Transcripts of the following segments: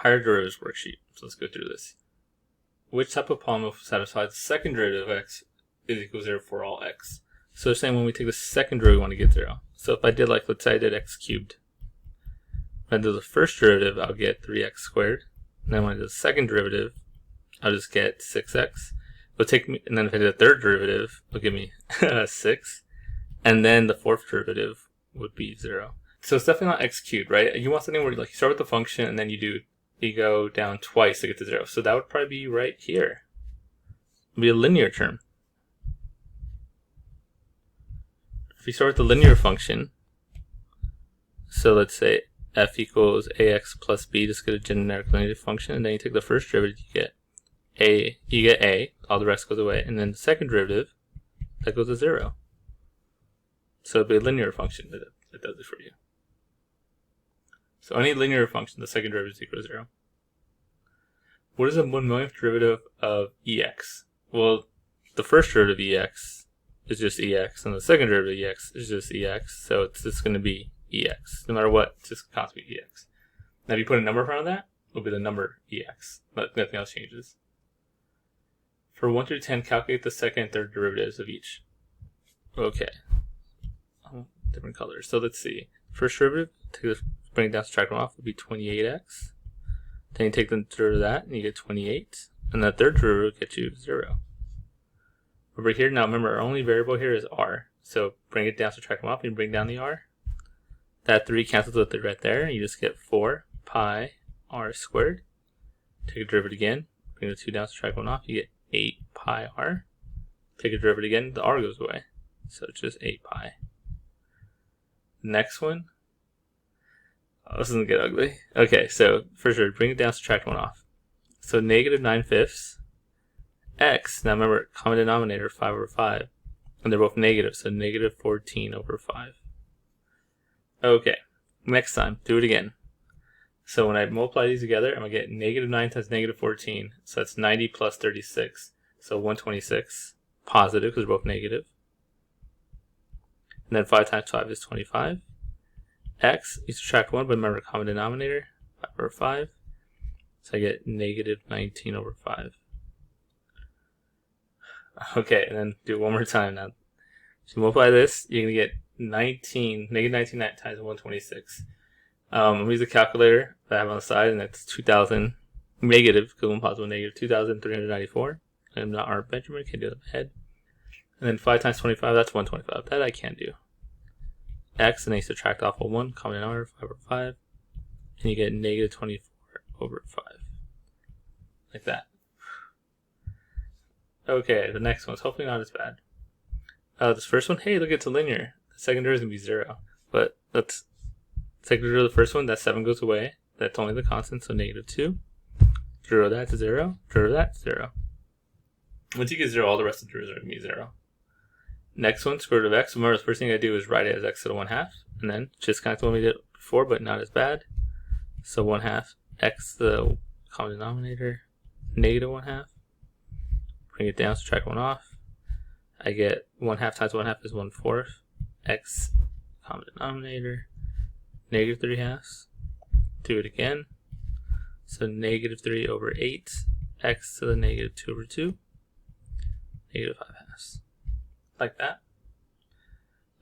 higher derivatives worksheet. So let's go through this. Which type of polynomial satisfies the second derivative of x is equal to 0 for all x? So they're saying when we take the second derivative, we want to get 0. So if I did, like, let's say I did x cubed. When I do the first derivative, I'll get 3x squared. And then when I do the second derivative, I'll just get 6x. It'll take me, and then if I do the third derivative, it'll give me 6. And then the fourth derivative would be 0. So it's definitely not x cubed, right? You want something where you start with the function and then you go down twice to get to 0. So that would probably be right here. It would be a linear term. If you start with the linear function, so let's say f equals ax plus b, just get a generic linear function, and then you take the first derivative, you get a, all the rest goes away, and then the second derivative, that goes to 0. So it'd be a linear function that does it for you. So any linear function, the second derivative is equal to 0. What is the 1/millionth derivative of ex? Well, the first derivative of ex is just ex, and the second derivative of ex is just ex, so it's just going to be ex. No matter what, it's just constantly ex. Now if you put a number in front of that, it'll be the number ex, but nothing else changes. For 1 through 10, calculate the second and third derivatives of each. Okay. Different colors. So let's see. First derivative, bring it down, subtract one off, would be 28x. Then you take the derivative of that, and you get 28. And the third derivative will get you 0. Over here, now remember, our only variable here is r. So bring it down, subtract one off, and bring down the r. That 3 cancels with it right there, and you just get 4 pi r squared. Take a derivative again, bring the 2 down, subtract 1 off, you get 8 pi r. Take a derivative again, the r goes away. So it's just 8 pi. Next one. Oh, this doesn't get ugly. Okay, so for sure, bring it down, subtract 1 off. So negative 9/5 x, now remember, common denominator 5 over 5. And they're both negative, so negative 14 over 5. Okay, next time, do it again. So when I multiply these together, I'm going to get negative 9 times negative 14. So that's 90 plus 36. So 126, positive, because they're both negative. And then 5 times 5 is 25. X, you subtract 1, but remember, common denominator, 5 over 5. So I get negative 19 over 5. Okay, and then do it one more time now. So multiply this, you're going to get negative 19 times 126. I'm going to use a calculator that I have on the side, and that's 2,000 negative, because one positive negative, 2,394. I'm not Art Benjamin, can't do it in my head. And then 5 times 25, that's 125. That I can't do. X, and then you subtract off a 1, common denominator, 5 over 5. And you get negative 24 over 5. Like that. Okay, the next one's hopefully not as bad. This first one, hey, look, it's a linear. The second derivative is going to be 0. But let's take the derivative of the first one, that 7 goes away. That's only the constant, so negative 2. Derivative of that to 0. Derivative of that to 0. Once you get 0, all the rest of the derivatives are going to be 0. Next one, square root of x. Remember, the first thing I do is write it as x to the 1/2. And then, just kind of what we did before, but not as bad. So 1/2 x to the common denominator, negative 1/2. Bring it down, subtract 1 off. I get 1/2 times 1/2 is 1/4. X, common denominator, negative 3/2. Do it again. So negative 3 over 8. X to the negative 2 over 2. Negative 5/2. Like that.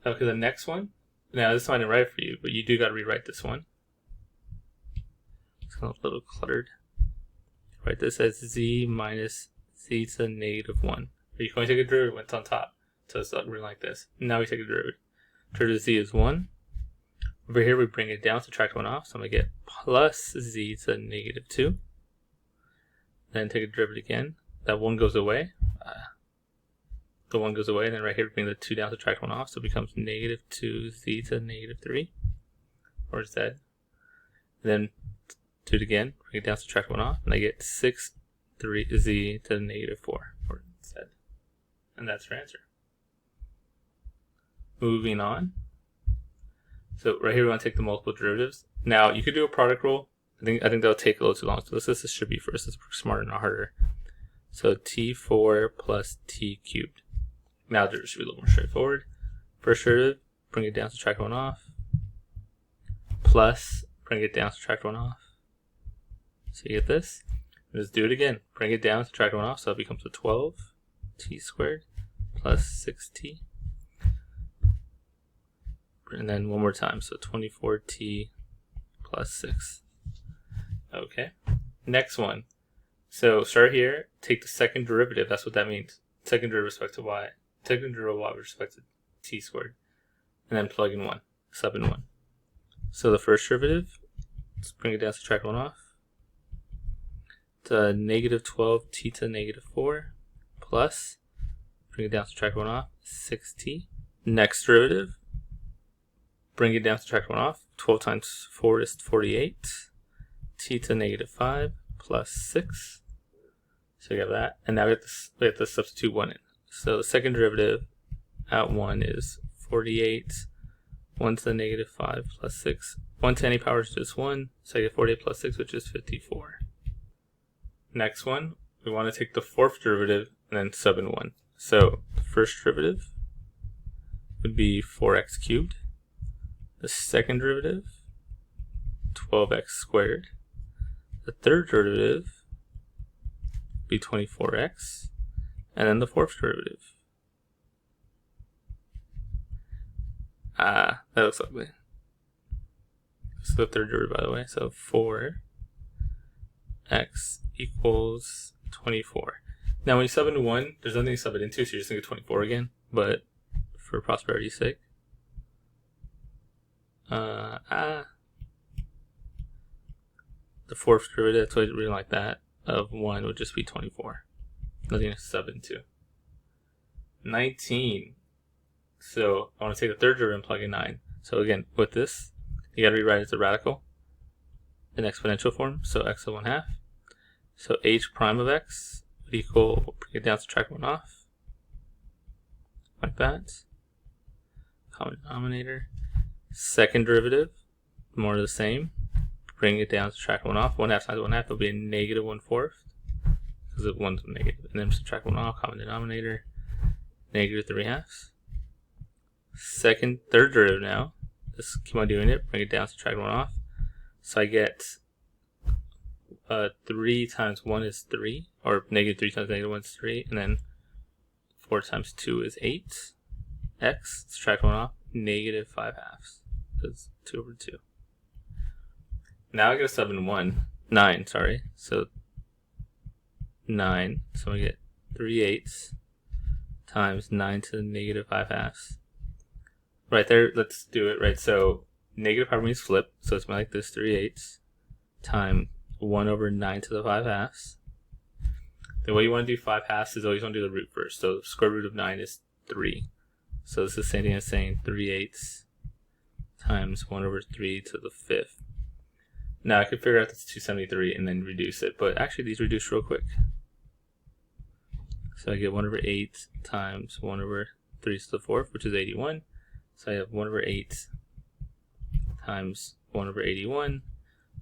Okay, the next one. Now, this one I didn't write for you, but you do got to rewrite this one. It's kind of a little cluttered. Write this as z minus z to the negative 1. Or you can only take a derivative when it's on top. So it's written like this. Now we take a derivative. Derivative of z is 1. Over here we bring it down, subtract 1 off. So I'm going to get plus z to the negative 2. Then take a derivative again. That 1 goes away. The 1 goes away, and then right here we bring the 2 down, subtract 1 off, so it becomes negative 2z to the negative 3, or z. And then do it again, bring it down, subtract 1 off, and I get 6z to the negative 4, or z. And that's your answer. Moving on. So right here we want to take the multiple derivatives. Now you could do a product rule. I think that'll take a little too long. So let's distribute first. It's smarter, not harder. So t4 plus t cubed. Now this should be a little more straightforward. First derivative, bring it down, subtract 1 off. Plus, bring it down, subtract 1 off. So you get this. Let's do it again. Bring it down, subtract 1 off, so it becomes a 12t squared plus 6t. And then one more time, so 24t plus 6. Okay. Next one. So start here, take the second derivative, that's what that means. Second derivative with respect to y. Second derivative of y with respect to t squared. And then plug in 1, sub in 1. So the first derivative, let's bring it down, subtract 1 off. To negative 12t to negative 4 plus, bring it down, subtract 1 off, 6t. Next derivative, bring it down, subtract 1 off. 12 times 4 is 48. T to negative 5 plus 6. So we have that. And now we have to substitute 1 in. So the second derivative at 1 is 48. 1 to the negative 5 plus 6. 1 to any power is just 1. So I get 48 plus 6, which is 54. Next one, we want to take the fourth derivative and then sub in 1. So the first derivative would be 4x cubed. The second derivative, 12x squared. The third derivative would be 24x. And then the fourth derivative. That looks ugly. This is the third derivative, by the way. So 4x equals 24. Now when you sub into 1, there's nothing to sub it into, so you're just going to get 24 again. But for prosperity's sake, the fourth derivative, that's why it's reading like that, of 1 would just be 24. Nothing to sub into. 19. So I want to take the third derivative and plug in 9. So again, with this, you got to rewrite it as a radical in exponential form. So x of 1/2. So h prime of x would equal, we'll bring it down, subtract 1 off. Like that. Common denominator. Second derivative, more of the same. Bring it down, subtract 1 off. 1/2 times 1/2 will be a negative 1/4. Because of 1's negative. And then subtract 1 off, common denominator. Negative 3/2. Third derivative now. Just keep on doing it. Bring it down, subtract 1 off. So I get 3 times 1 is 3. Or negative 3 times negative 1 is 3. And then 4 times 2 is 8. X, subtract 1 off, negative 5/2. That's 2 over 2. Now I get a sub in 9, sorry. So 9. So I get 3/8 times 9 to the negative 5/2. Right there, let's do it, right? So negative power means flip, so it's like this, 3/8 times 1 over 9 to the 5/2. The way you want to do 5/2 is always want to do the root first. So square root of 9 is 3. So this is the same thing as saying 3/8 times 1 over 3 to the 5th. Now I could figure out that's 273 and then reduce it, but actually these reduce real quick. So I get 1 over 8 times 1 over 3 to the 4th, which is 81. So I have 1 over 8 times 1 over 81,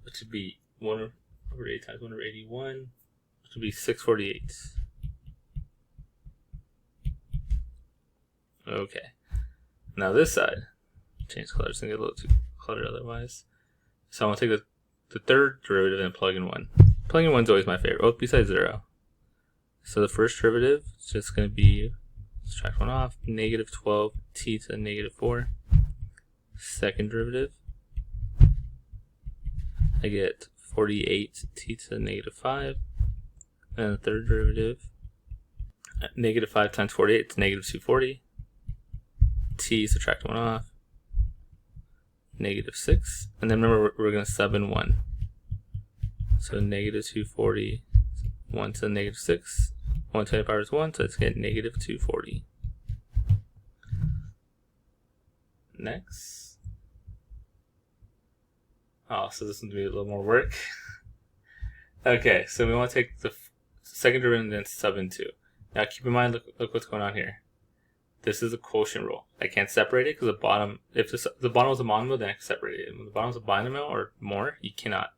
which would be 1 over 8 times 1 over 81, which would be 648. Okay. Now this side, change color, it's going to get a little too cluttered otherwise. So I want to take the third derivative and plug in 1. Plugging in 1 is always my favorite, both besides 0. So the first derivative is just going to be, subtract 1 off, negative 12t to the negative 4. Second derivative, I get 48t to the negative 5. And the third derivative, negative 5 times 48 is negative 240. T, subtract 1 off, negative 6. And then remember, we're going to sub in 1. So negative 240, 1 to the negative 6. 1 to the power is 1, so let's get negative 240. Next. Oh, so this is going to be a little more work. Okay, so we want to take the second derivative and then sub in 2. Now keep in mind, look what's going on here. This is a quotient rule. I can't separate it because the bottom, if the bottom was a monomial, then I can separate it. When the bottom is a binomial or more, you cannot.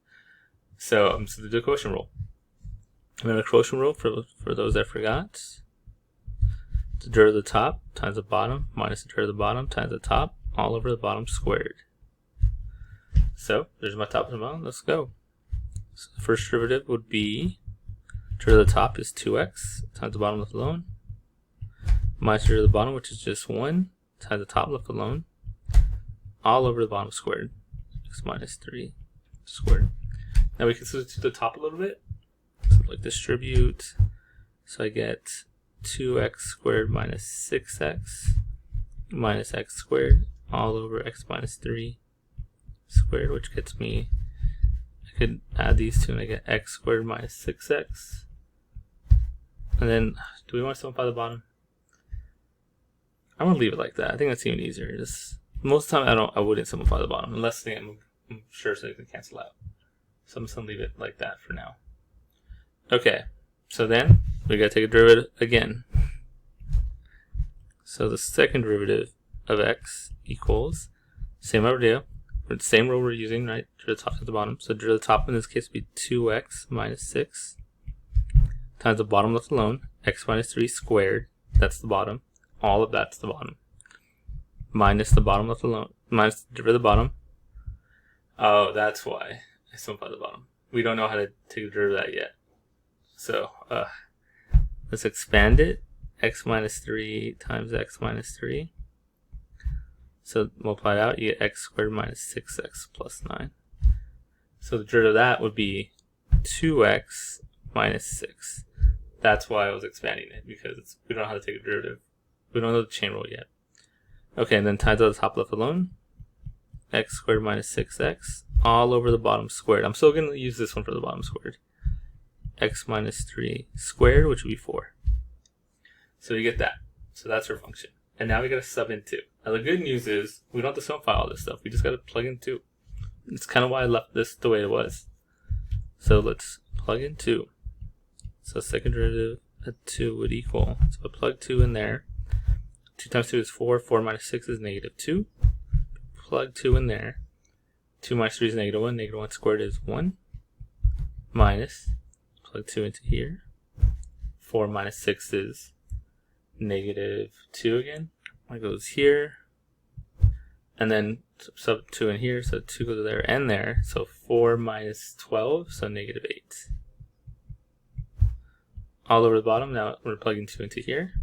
So I'm just going to do the quotient rule. Remember the quotient rule for those that forgot? The derivative of the top times the bottom minus the derivative of the bottom times the top, all over the bottom squared. So there's my top and bottom. Let's go. So the first derivative would be derivative of the top is 2x times the bottom left alone, minus derivative of the bottom, which is just 1 times the top left alone, all over the bottom squared, x minus 3 squared. Now we can substitute the top a little bit. So like distribute, so I get 2x squared minus 6x minus x squared all over x minus 3 squared, which gets me, I could add these two and I get x squared minus 6x. And then, do we want to simplify the bottom? I'm going to leave it like that. I think that's even easier. Just, most of the time I wouldn't simplify the bottom, unless I'm sure so they can cancel out. So I'm just going to leave it like that for now. Okay, so then we got to take a derivative again. So the second derivative of x equals, same idea, the same rule we're using, right? Derivative top to the bottom. So derivative top in this case would be 2x minus 6 times the bottom left alone, x minus 3 squared, that's the bottom, all of that's the bottom, minus the bottom left alone, minus the derivative of the bottom. Oh, that's why I simplify the bottom. We don't know how to take a derivative of that yet. So let's expand it. X minus 3 times x minus 3. So multiply it out, you get x squared minus 6x plus 9. So the derivative of that would be 2x minus 6. That's why I was expanding it, because we don't know how to take a derivative. We don't know the chain rule yet. Okay, and then times on the top left alone. X squared minus 6x all over the bottom squared. I'm still going to use this one for the bottom squared. X minus 3 squared, which would be 4. So you get that. So that's our function. And now we got to sub in 2. Now the good news is we don't have to simplify all this stuff. We just got to plug in 2. It's kind of why I left this the way it was. So let's plug in 2. So second derivative of 2 would equal, so I plug 2 in there. 2 times 2 is 4. 4 minus 6 is negative 2. Plug 2 in there. 2 minus 3 is negative 1. Negative 1 squared is 1. Minus, plug 2 into here. 4 minus 6 is negative 2 again. It goes here. And then sub 2 in here, so 2 goes there and there. So 4 minus 12, so negative 8. All over the bottom, now we're plugging 2 into here.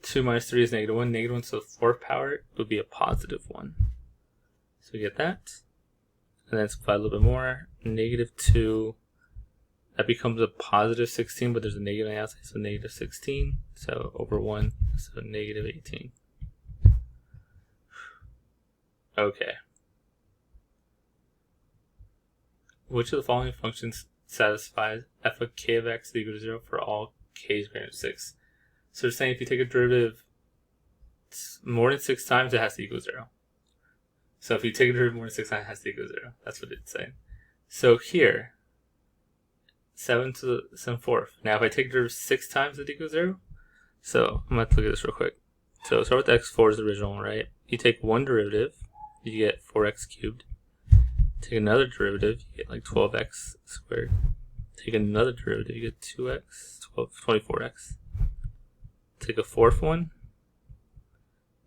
2 minus 3 is negative 1. Negative 1, so 4th power would be a positive 1. So we get that. And then simplify a little bit more. Negative 2, that becomes a positive 16, but there's a negative on the outside, so negative 16. So over 1, so negative 18. Okay. Which of the following functions satisfies f of k of x equal to 0 for all k is greater than 6? So they're saying if you take a derivative more than 6 times, it has to equal 0. So if you take a derivative more than 6 times, it has to equal 0. That's what it's saying. So here, 7 to the 7/4. Now if I take a derivative 6 times, it equals 0. So I'm going to look at this real quick. So start with x4 is the original one, right? You take one derivative, you get 4x cubed. Take another derivative, you get like 12x squared. Take another derivative, you get 2x, 24x. Take a fourth one,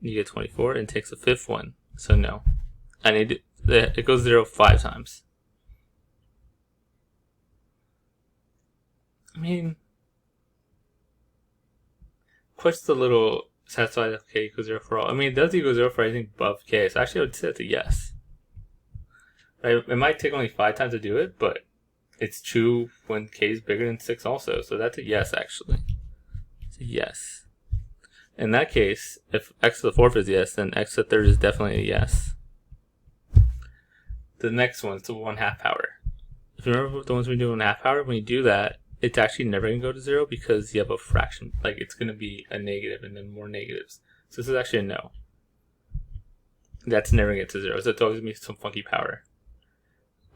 you get 24, and takes a fifth one. So no, I need it goes 0 5 times. I mean, quite a little satisfied if k equals 0 for all. I mean, it does equal 0 for anything above k, so actually I would say it's a yes. Right? It might take only 5 times to do it, but it's true when k is bigger than 6 also, so that's a yes actually. It's a yes. In that case, if x to the 4th is yes, then x to the 3rd is definitely a yes. The next one is the 1/2 power. If you remember the ones we do 1/2 power, when you do that, it's actually never going to go to 0 because you have a fraction. Like it's going to be a negative and then more negatives. So this is actually a no. That's never going to get to 0. So it's always going to be some funky power.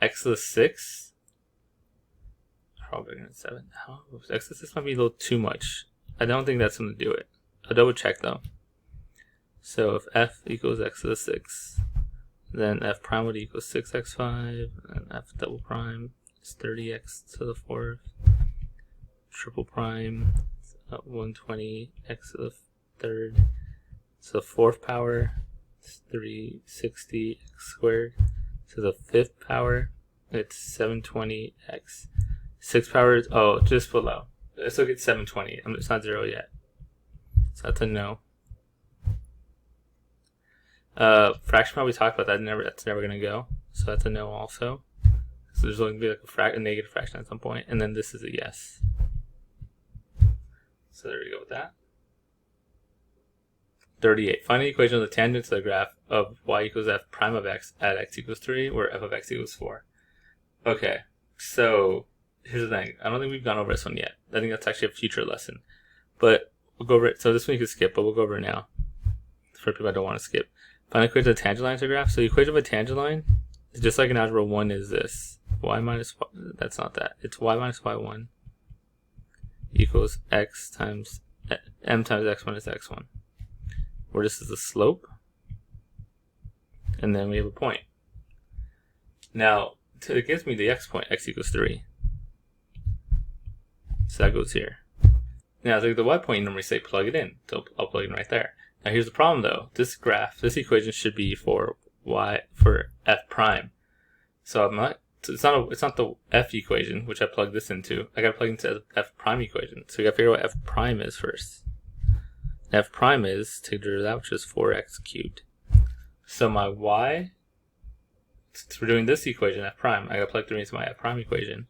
X to the 6. Probably bigger than 7. X to the 6 might be a little too much. I don't think that's going to do it. I'll double check though. So if f equals x to the 6, then f prime would equal 6x5, and f double prime is 30x to the 4th. Triple prime, 120x to the 3rd. So the 4th power is 360x squared. So the 5th power It's 720x. 6 power, oh, just below. Let's look at 720. It's not 0 yet. So that's a no. Fraction power, we talked about that. That's never going to go. So that's a no also. So there's going to be like a negative fraction at some point. And then this is a yes. So there we go with that. 38. Find the equation of the tangent to the graph of y equals f prime of x at x equals 3, where f of x equals 4. Okay, so here's the thing. I don't think we've gone over this one yet. I think that's actually a future lesson. But we'll go over it. So this one you can skip, but we'll go over it now. For people that don't want to skip. Find the equation of the tangent line to the graph. So the equation of a tangent line, just like in algebra 1, is this. Y minus y, that's not that. It's y minus y1 equals x times m times x minus x1. Where this is the slope, and then we have a point. Now, it gives me the x point, x equals 3. So that goes here. Now, the y point, you normally say plug it in. So I'll plug it in right there. Now, here's the problem though. This graph, this equation should be for f prime. So it's not the f equation, which I plugged this into. I got to plug into the f prime equation. So we got to figure out what f prime is first. F prime is, take the derivative of that, which is 4x cubed. So my y, since we're doing this equation, f prime, I got to plug 3 into my f prime equation.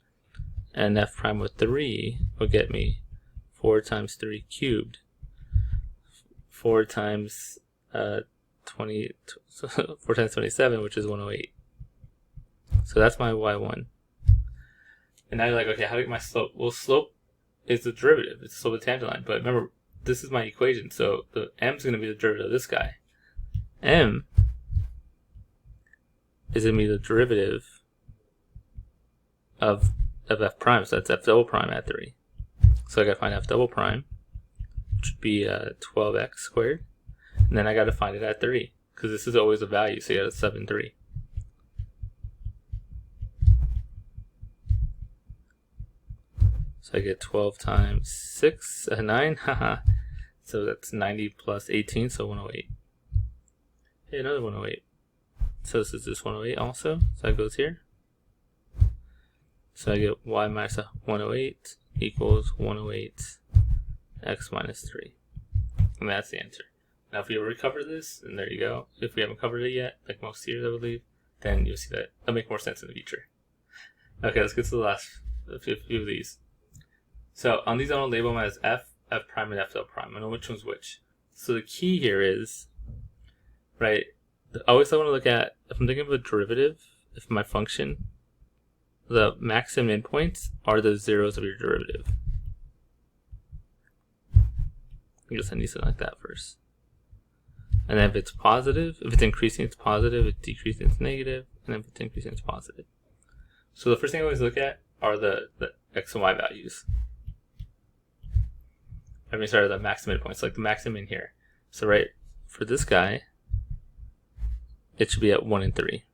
And f prime with 3 will get me 4 times 3 cubed. 4 times 4 times 27, which is 108. So that's my y1. And now you're like, okay, how do I get my slope? Well, slope is the derivative. It's the slope of the tangent line. But remember, this is my equation, so the m is going to be the derivative of this guy. M is going to be the derivative of f prime, so that's f double prime at 3. So I got to find f double prime, which would be 12x squared, and then I got to find it at 3, because this is always a value, so you got to sub in 3. So I get 12 times 6, 9, haha. So that's 90 plus 18, so 108. Hey, another 108. So this is just 108 also, so that goes here. So I get y minus 108 equals 108 x minus 3. And that's the answer. Now if we ever recover this, and there you go. If we haven't covered it yet, like most years I believe, then you'll see that it'll make more sense in the future. Okay, let's get to the last few of these. So on these, I want to label them as f prime, and f double prime. I know which one's which. So the key here is, right, always I want to look at, if I'm thinking of a derivative, if my function, the max and min points are the zeros of your derivative. I guess I need something like that first. And then if it's positive, if it's increasing, it's positive. If it's decreasing, it's negative. And then if it's increasing, it's positive. So the first thing I always look at are the x and y values. I mean, sorry, the max and min points, like the max and min here. So right, for this guy, it should be at 1 and 3.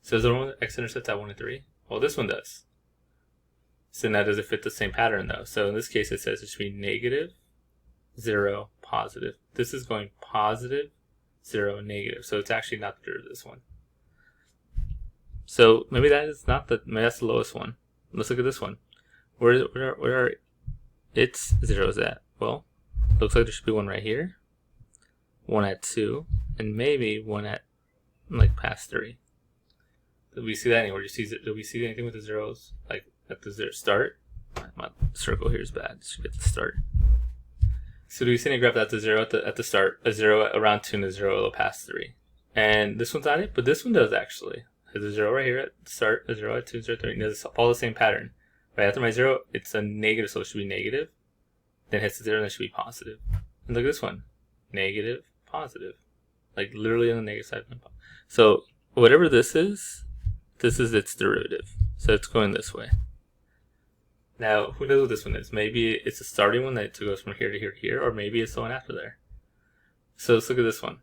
So is there one x-intercept at 1 and 3? Well, this one does. So now does it fit the same pattern though? So in this case, it says it should be negative, 0, positive. This is going positive, 0, negative. So it's actually not the derivative of this one. So maybe that is not maybe that's the lowest one. Let's look at this one. Where are its zeros at? Well, looks like there should be one right here, one at 2, and maybe one at like past 3. Did we see that anywhere? Did we see anything with the zeros like at the start? My circle here is bad. It should get the start. So do we see any graph that's a 0 at the start, a 0 around 2, and a 0 past 3? And this one's not it, but this one does actually. There's a 0 right here at the start, a 0 at 2, 0 at 3. And it's all the same pattern. Right after my 0, it's a negative, so it should be negative. Then it hits the 0, and it should be positive. And look at this one. Negative, positive. Like literally on the negative side. So whatever this is its derivative. So it's going this way. Now, who knows what this one is? Maybe it's a starting one that goes from here to here to here, or maybe it's the one after there. So let's look at this one.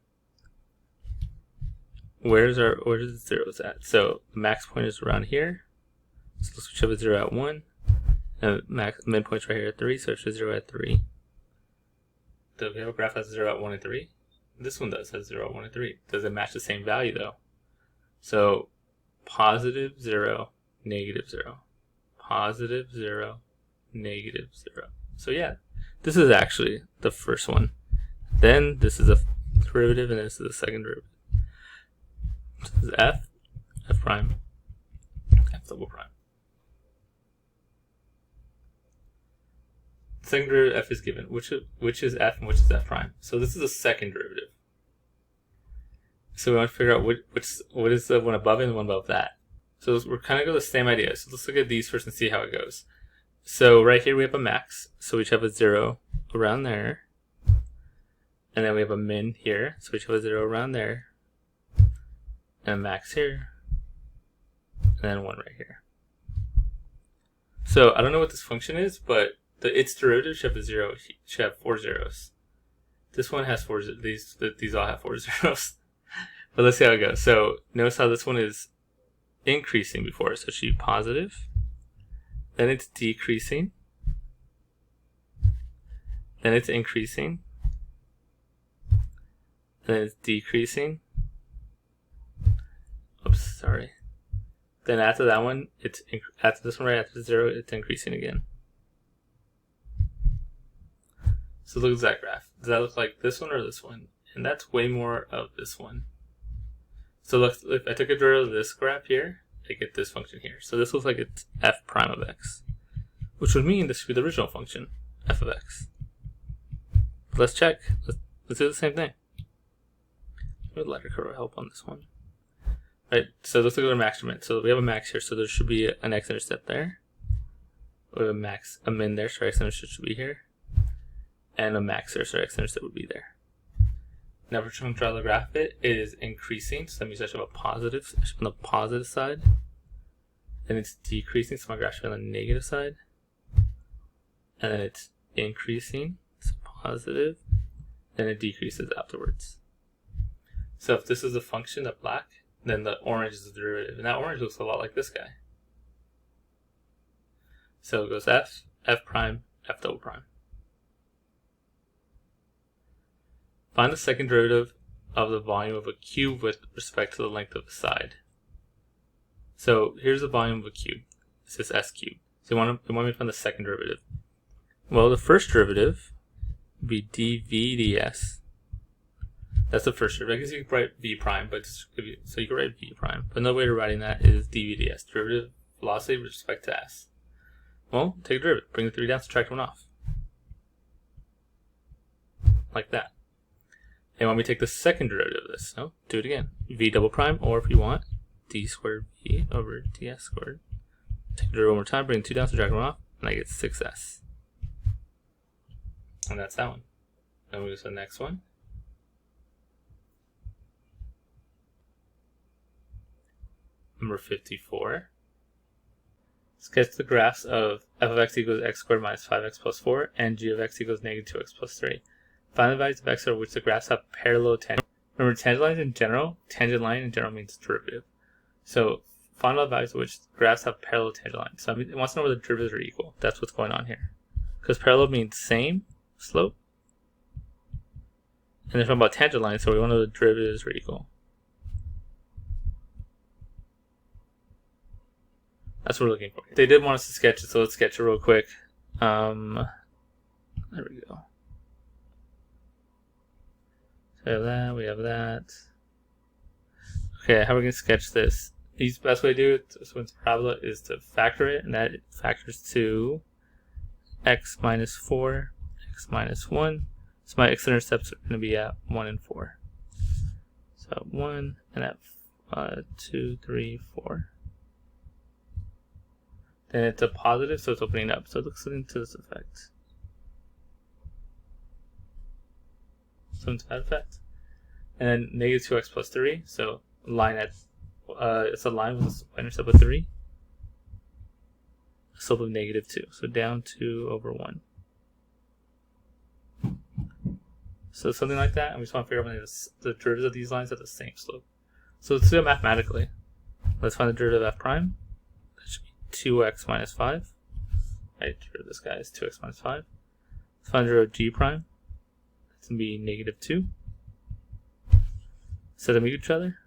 Where's the zeros at? So the max point is around here. So let's switch up a 0 at 1. And midpoint's right here at 3, so it's a 0 at 3. The behavioral graph has 0 at 1 and 3. This one does, has 0 at 1 and 3. Does it match the same value though? So positive 0, negative 0. Positive 0, negative 0. So yeah, this is actually the first one. Then this is a derivative, and this is the second derivative. This is f prime, f double prime. The second derivative f is given, which is f and which is f prime. So this is the second derivative. So we want to figure out what is the one above it and the one above that. So we're kind of going the same idea. So let's look at these first and see how it goes. So right here we have a max. So we each have a 0 around there. And then we have a min here. So we each have a 0 around there. And a max here. And then 1 right here. So I don't know what this function is, but its derivative should have a 0. Should have 4 zeros. This one has 4 zeros. These all have 4 zeros. But let's see how it goes. So notice how this one is increasing before. So it should be positive. Then it's decreasing. Then it's increasing. Then it's decreasing. Oops, sorry. Then after that one, after this one right after 0, it's increasing again. So look at that graph. Does that look like this one or this one? And that's way more of this one. So look, if I took a derivative of this graph here, I get this function here. So this looks like it's f prime of x, which would mean this should be the original function, f of x. But let's check. Let's do the same thing. Maybe letter code will help on this one. Right, so let's look at our max and min. So we have a max here, so there should be an x-intercept there. We have a min there, so our x-intercept should be here. And a max there, so our x-intercept would be there. Now if we're trying to draw the graph, it is increasing, so that means I should have a positive, I should be on the positive side. Then it's decreasing, so my graph should be on the negative side. And then it's increasing, so positive, then it decreases afterwards. So if this is a function of black, then the orange is the derivative, and that orange looks a lot like this guy. So it goes f prime, f double prime. Find the second derivative of the volume of a cube with respect to the length of the side. So here's the volume of a cube. This is s cubed. So you want me to find the second derivative. Well, the first derivative would be dv ds. That's the first derivative. I guess you could write v prime, but so you could write v prime. But another way of writing that is dv ds, derivative velocity with respect to s. Well, take a derivative. Bring the 3 down, subtract 1 off. Like that. And when we take the second derivative of this, so do it again. V double prime, or if you want, d squared v over ds squared. Take the derivative one more time, bring 2 down, subtract 1 off, and I get 6s. And that's that one. Then we go to the next one. Number 54. Sketch the graphs of f of x equals x squared minus 5x plus 4 and g of x equals negative 2x plus 3. Find the values of x over which the graphs have parallel tangent. Remember, tangent line in general means derivative. So find all the values of which the graphs have parallel tangent lines. So it wants to know where the derivatives are equal. That's what's going on here. Because parallel means same slope. And they're talking about tangent lines, so we want to know the derivatives are equal. That's what we're looking for. They did want us to sketch it, so let's sketch it real quick. There we go. So we have that. Okay, how are we going to sketch this? The best way to do it, so it's parabola, is to factor it, and that factors to x minus 4, x minus 1. So my x-intercepts are going to be at 1 and 4. So 1 and at 2, 3, 4. Then it's a positive, so it's opening up. So it looks into this effect. Something to that effect. And then negative 2x plus 3. So line at it's a line with an intercept of 3. A slope of negative 2. So down 2 over 1. So something like that. And we just want to figure out when the derivatives of these lines have the same slope. So let's do it mathematically. Let's find the derivative of f prime. That should be 2x minus 5. Right, this guy is 2x minus 5. Let's find the derivative of g prime. It's going to be negative 2. Set them equal to each other.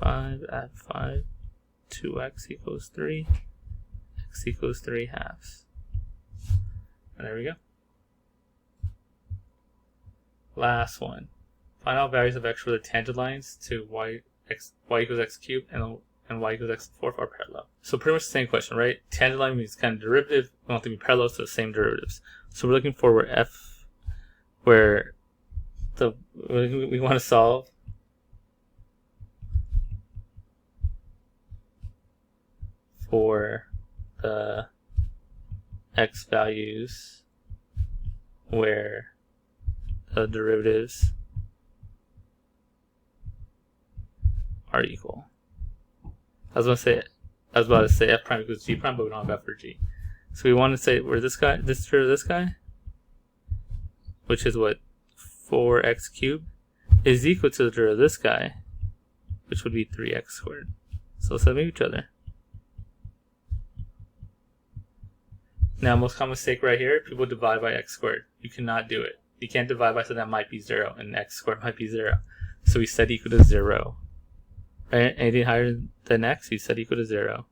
add 5, 2x equals 3, x equals 3 halves. And there we go. Last one. Find out values of x for the tangent lines to y equals x cubed and y equals x4 are parallel. So pretty much the same question, right? Tangent line means kind of derivative. We want them to be parallel to the same derivatives. So we're looking for where we want to solve for the x values where the derivatives are equal. I was about to say f prime equals g prime, but we don't have f for g. So we want to say where this guy, which is what 4x cubed, is equal to the derivative of this guy, which would be 3x squared. So let's move each other. Now, most common mistake right here, people divide by x squared. You cannot do it. You can't divide by something that might be 0, and x squared might be 0. So we set equal to 0. Right? Anything higher than x, we set equal to 0.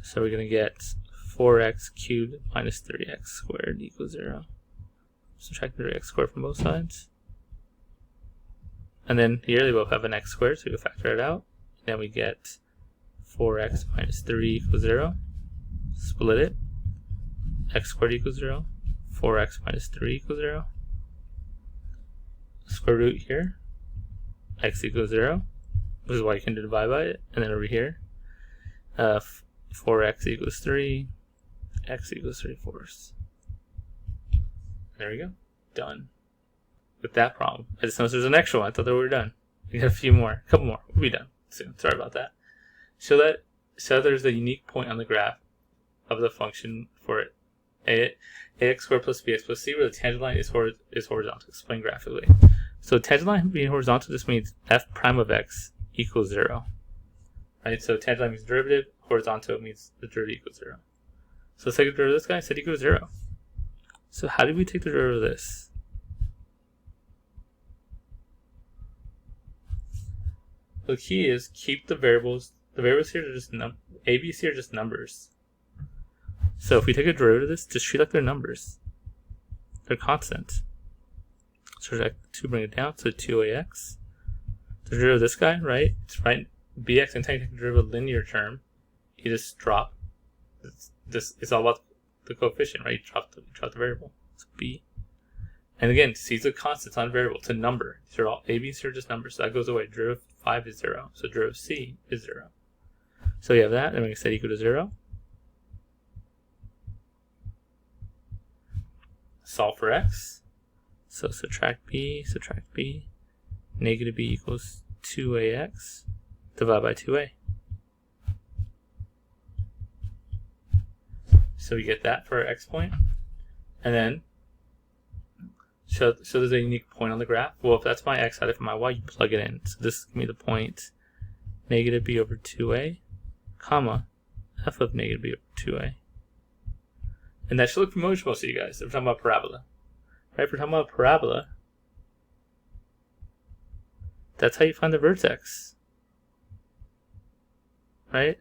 So we're going to get 4x cubed minus 3x squared equals 0. Subtract the 3x squared from both sides. And then here they both have an x squared, so we factor it out. Then we get 4x minus 3 equals 0. Split it. X squared equals 0. 4x minus 3 equals 0. Square root here. X equals 0. This is why you can divide by it. And then over here, 4x equals 3. X equals 3/4. There we go. Done. With that problem. I just noticed there's an extra one. I thought that we were done. We got a few more. A couple more. We'll be done soon. Sorry about that. So there's a unique point on the graph of the function for ax squared plus bx plus c where the tangent line is horizontal. Explain graphically. So tangent line being horizontal just means f prime of x equals 0. Right? So tangent line means derivative. Horizontal means the derivative equals 0. So let's take the derivative of this guy. Set equal to 0. So how do we take the derivative of this? The key is keep the variables. The variables here are just a, b, c are just numbers. So if we take a derivative of this, just treat like they're numbers. They're constant. So like 2, bring it down, so 2ax. The derivative of this guy, right? It's right. Bx, anytime you take the derivative of a linear term, you just drop. It's all about the coefficient, right? You drop the variable. So b. And again, c is a constant, it's not a variable. It's a number. These are all a, b, c are just numbers. So that goes away. Derivative of 5 is 0. So derivative of c is 0. So you have that, and we can set equal to 0. Solve for x. So subtract b. Negative b equals 2ax. Divide by 2a. So we get that for our x point. And then, so there's a unique point on the graph. Well, if that's my x, how for my y, you plug it in. So this is going to be the point negative b over 2a, comma, f of negative b over 2a. And that should look familiar to most of you guys. If we're talking about parabola. Right? If we're talking about parabola, that's how you find the vertex. Right?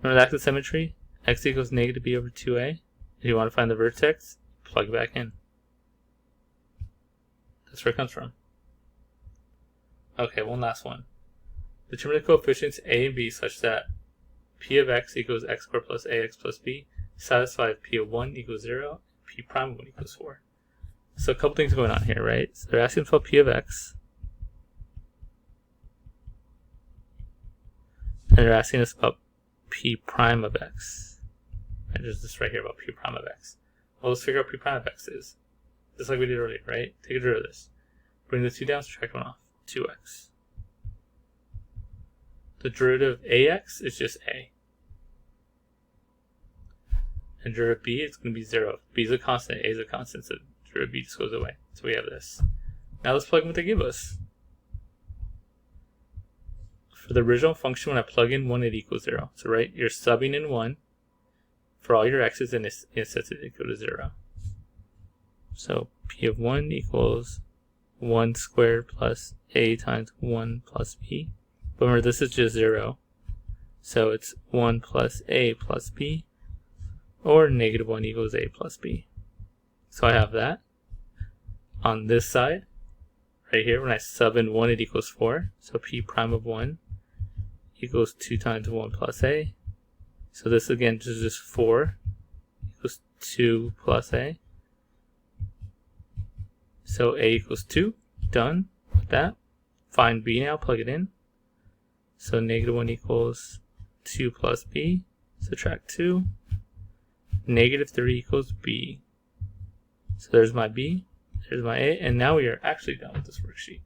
Remember the axis symmetry? X equals negative b over 2a. If you want to find the vertex, plug it back in. That's where it comes from. Okay, one last one. Determine the coefficients a and b such that p of x equals x squared plus ax plus b. Satisfy if p of 1 equals 0, p prime of 1 equals 4. So a couple things going on here, right? So they're asking for p of x. And they're asking us about p prime of x. And there's this right here about p prime of x. Well, let's figure out what p prime of x is. Just like we did earlier, right? Take a derivative of this. Bring the 2 down, subtract 1 off. 2x. The derivative of ax is just a. And derivative of b is going to be 0. B is a constant, a is a constant, so derivative of b just goes away. So we have this. Now let's plug in what they give us. For the original function, when I plug in 1, it equals 0. So right, you're subbing in 1 for all your x's, and it sets it equal to 0. So p of 1 equals 1 squared plus a times 1 plus b. But remember, this is just 0. So it's 1 plus a plus b, or negative 1 equals a plus b. So I have that. On this side, right here, when I sub in 1, it equals 4. So p prime of 1 equals 2 times 1 plus a. So this again is just 4 equals 2 plus a. So a equals 2. Done with that. Find b now, plug it in. So negative 1 equals 2 plus b. Subtract 2. Negative 3 equals b. So there's my b, there's my a, and now we are actually done with this worksheet.